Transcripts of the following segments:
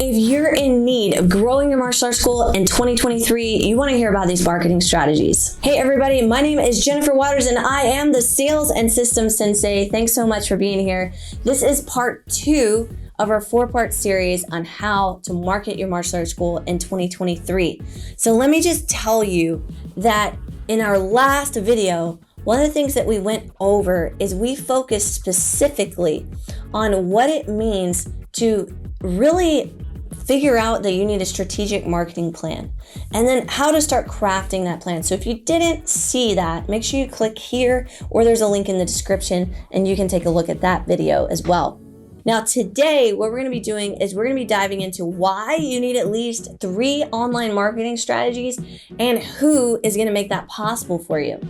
If you're in need of growing your martial arts school in 2023, you want to hear about these marketing strategies. Hey everybody, my name is Jennifer Waters and I am the Sales and Systems Sensei. Thanks so much for being here. This is part 2 of our 4-part series on how to market your martial arts school in 2023. So let me just tell you that in our last video, one of the things that we went over is we focused specifically on what it means to really figure out that you need a strategic marketing plan and then how to start crafting that plan. So if you didn't see that, make sure you click here or there's a link in the description and you can take a look at that video as well. Now today, what we're going to be doing is we're going to be diving into why you need at least 3 online marketing strategies and who is going to make that possible for you.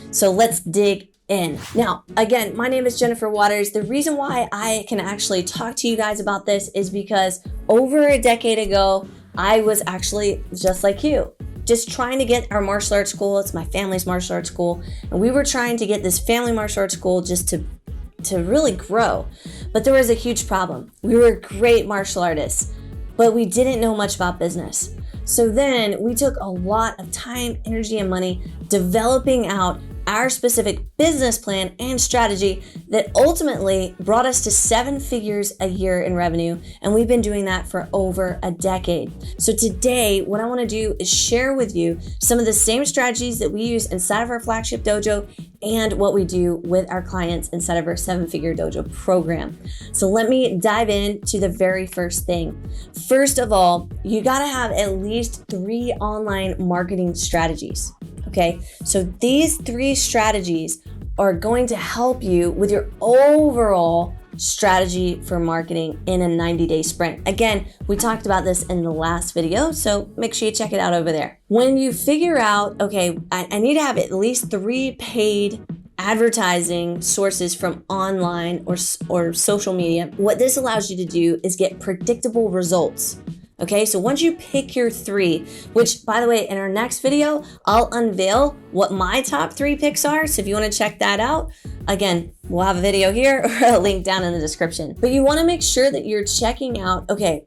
So let's dig in. Now, again, my name is Jennifer Waters. The reason why I can actually talk to you guys about this is because over a decade ago, I was actually just like you, just trying to get our martial arts school. It's my family's martial arts school. And we were trying to get this family martial arts school just to really grow. But there was a huge problem. We were great martial artists, but we didn't know much about business. So then we took a lot of time, energy, and money developing out our specific business plan and strategy that ultimately brought us to 7 figures a year in revenue. And we've been doing that for over a decade. So today, what I want to do is share with you some of the same strategies that we use inside of our flagship dojo and what we do with our clients inside of our 7-figure dojo program. So let me dive into the very first thing. First of all, you got to have at least 3 online marketing strategies. Okay, so these 3 strategies are going to help you with your overall strategy for marketing in a 90-day sprint. Again, we talked about this in the last video, so make sure you check it out over there. When you figure out, okay, I need to have at least 3 paid advertising sources from online or social media, what this allows you to do is get predictable results. Okay, so once you pick your 3, which by the way, in our next video, I'll unveil what my top 3 picks are. So if you want to check that out, again, we'll have a video here or a link down in the description. But you want to make sure that you're checking out, okay,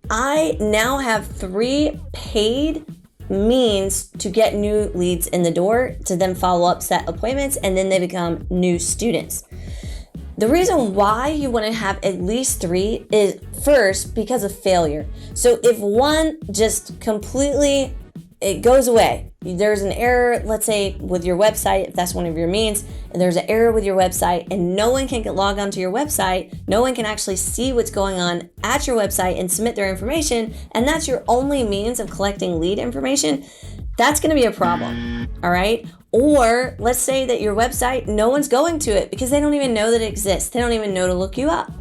I now have 3 paid means to get new leads in the door to then follow up, set appointments, and then they become new students. The reason why you want to have at least 3 is first because of failure. So if one just completely, it goes away, there's an error, let's say with your website, if that's one of your means, and there's an error with your website and no one can log onto your website, no one can actually see what's going on at your website and submit their information, and that's your only means of collecting lead information, that's going to be a problem, all right? Or let's say that your website, no one's going to it because they don't even know that it exists. They don't even know to look you up.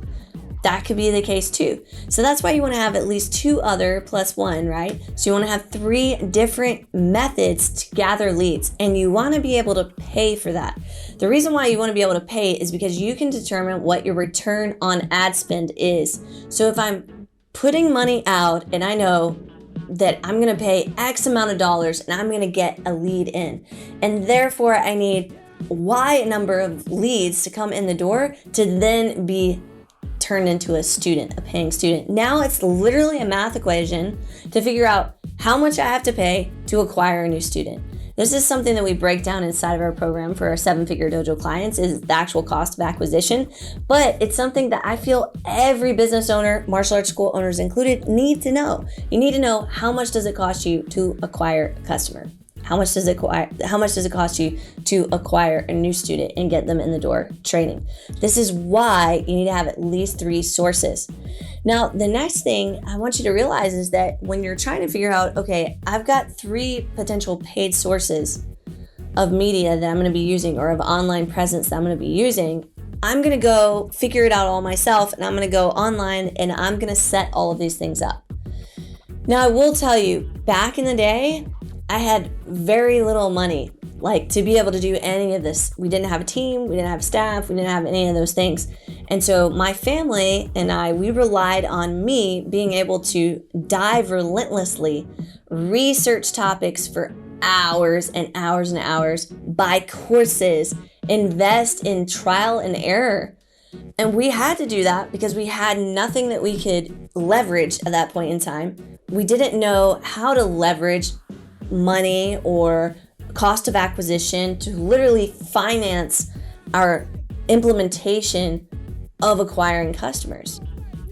That could be the case too. So that's why you want to have at least 2 other plus 1, right? So you want to have 3 different methods to gather leads and you want to be able to pay for that. The reason why you want to be able to pay is because you can determine what your return on ad spend is. So if I'm putting money out and I know that I'm going to pay X amount of dollars and I'm going to get a lead in. And therefore I need Y number of leads to come in the door to then be turned into a student, a paying student. Now it's literally a math equation to figure out how much I have to pay to acquire a new student. This is something that we break down inside of our program for our 7-figure dojo clients is the actual cost of acquisition, but it's something that I feel every business owner, martial arts school owners included, need to know. You need to know how much does it cost you to acquire a customer? How much does it cost you to acquire a new student and get them in the door training? This is why you need to have at least 3 sources. Now, the next thing I want you to realize is that when you're trying to figure out, okay, I've got 3 potential paid sources of media that I'm going to be using or of online presence that I'm going to be using, I'm going to go figure it out all myself and I'm going to go online and I'm going to set all of these things up. Now, I will tell you, back in the day, I had very little money, like to be able to do any of this. We didn't have a team, we didn't have staff, we didn't have any of those things. And so my family and we relied on me being able to dive relentlessly, research topics for hours and hours and hours, buy courses, invest in trial and error. And we had to do that because we had nothing that we could leverage at that point in time. We didn't know how to leverage money or cost of acquisition to literally finance our implementation of acquiring customers.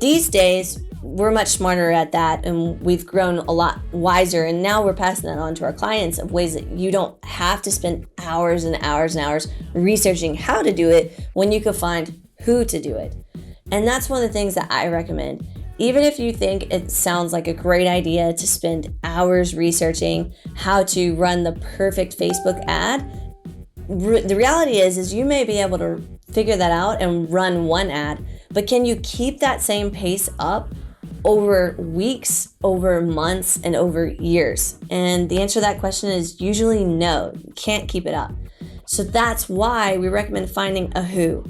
These days, we're much smarter at that, and we've grown a lot wiser, and now we're passing that on to our clients of ways that you don't have to spend hours and hours and hours researching how to do it when you can find who to do it. And that's one of the things that I recommend. Even if you think it sounds like a great idea to spend hours researching how to run the perfect Facebook ad, the reality is you may be able to figure that out and run one ad, but can you keep that same pace up over weeks, over months, and over years? And the answer to that question is usually no, you can't keep it up. So that's why we recommend finding a who.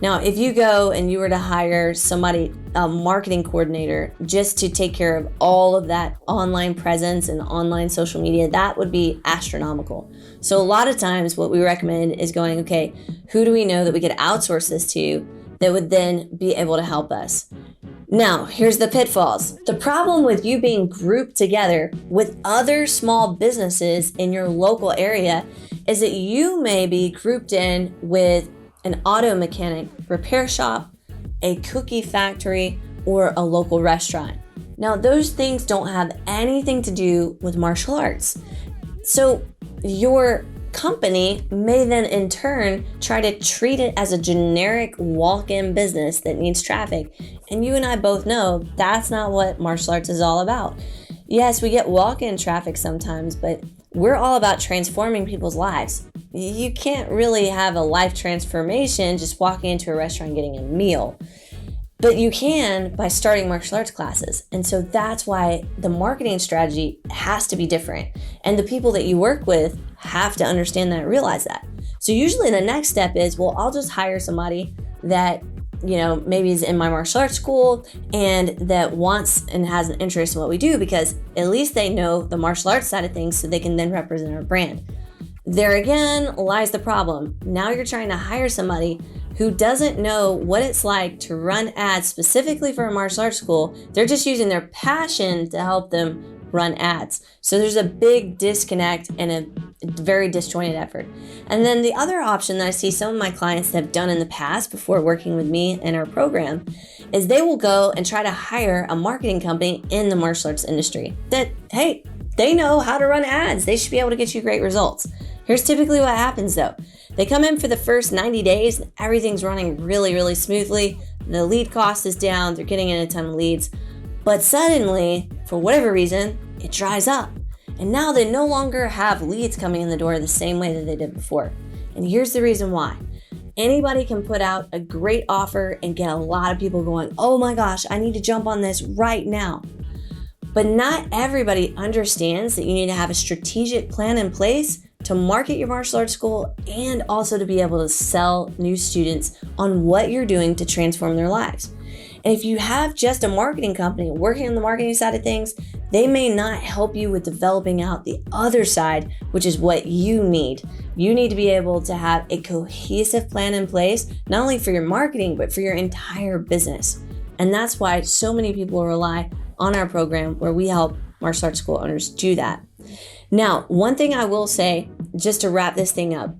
Now, if you go and you were to hire somebody, a marketing coordinator, just to take care of all of that online presence and online social media, that would be astronomical. So a lot of times what we recommend is going, okay, who do we know that we could outsource this to that would then be able to help us? Now, here's the pitfalls. The problem with you being grouped together with other small businesses in your local area is that you may be grouped in with an auto mechanic repair shop, a cookie factory, or a local restaurant. Now, those things don't have anything to do with martial arts. So your company may then in turn try to treat it as a generic walk-in business that needs traffic. And you and I both know that's not what martial arts is all about. Yes, we get walk-in traffic sometimes, but we're all about transforming people's lives. You can't really have a life transformation just walking into a restaurant and getting a meal. But you can by starting martial arts classes. And so that's why the marketing strategy has to be different. And the people that you work with have to understand that and realize that. So usually the next step is, well, I'll just hire somebody that, maybe is in my martial arts school and that wants and has an interest in what we do, because at least they know the martial arts side of things so they can then represent our brand. There again lies the problem. Now you're trying to hire somebody who doesn't know what it's like to run ads specifically for a martial arts school. They're just using their passion to help them run ads. So there's a big disconnect and a very disjointed effort. And then the other option that I see some of my clients have done in the past before working with me in our program is they will go and try to hire a marketing company in the martial arts industry that, hey, they know how to run ads. They should be able to get you great results. Here's typically what happens though. They come in for the first 90 days, and everything's running really, really smoothly. The lead cost is down. They're getting in a ton of leads. But suddenly, for whatever reason, it dries up. And now they no longer have leads coming in the door the same way that they did before. And here's the reason why. Anybody can put out a great offer and get a lot of people going, oh my gosh, I need to jump on this right now. But not everybody understands that you need to have a strategic plan in place to market your martial arts school and also to be able to sell new students on what you're doing to transform their lives. And if you have just a marketing company working on the marketing side of things, they may not help you with developing out the other side, which is what you need. You need to be able to have a cohesive plan in place, not only for your marketing, but for your entire business. And that's why so many people rely on our program where we help martial arts school owners do that. Now, one thing I will say, just to wrap this thing up,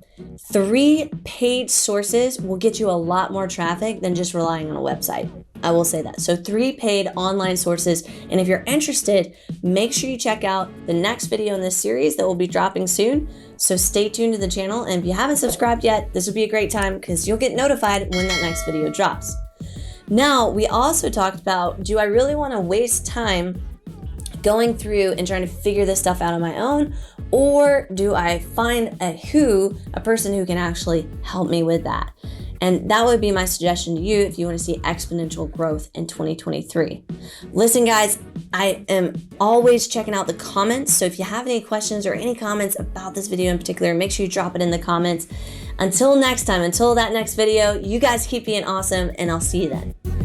3 paid sources will get you a lot more traffic than just relying on a website. I will say that. So 3 paid online sources. And if you're interested, make sure you check out the next video in this series that will be dropping soon. So stay tuned to the channel. And if you haven't subscribed yet, this would be a great time because you'll get notified when that next video drops. Now, we also talked about, do I really want to waste time going through and trying to figure this stuff out on my own, or do I find a person who can actually help me with that? And that would be my suggestion to you if you want to see exponential growth in 2023. Listen, guys, I am always checking out the comments. So if you have any questions or any comments about this video in particular, make sure you drop it in the comments. Until next time, until that next video, you guys keep being awesome, and I'll see you then.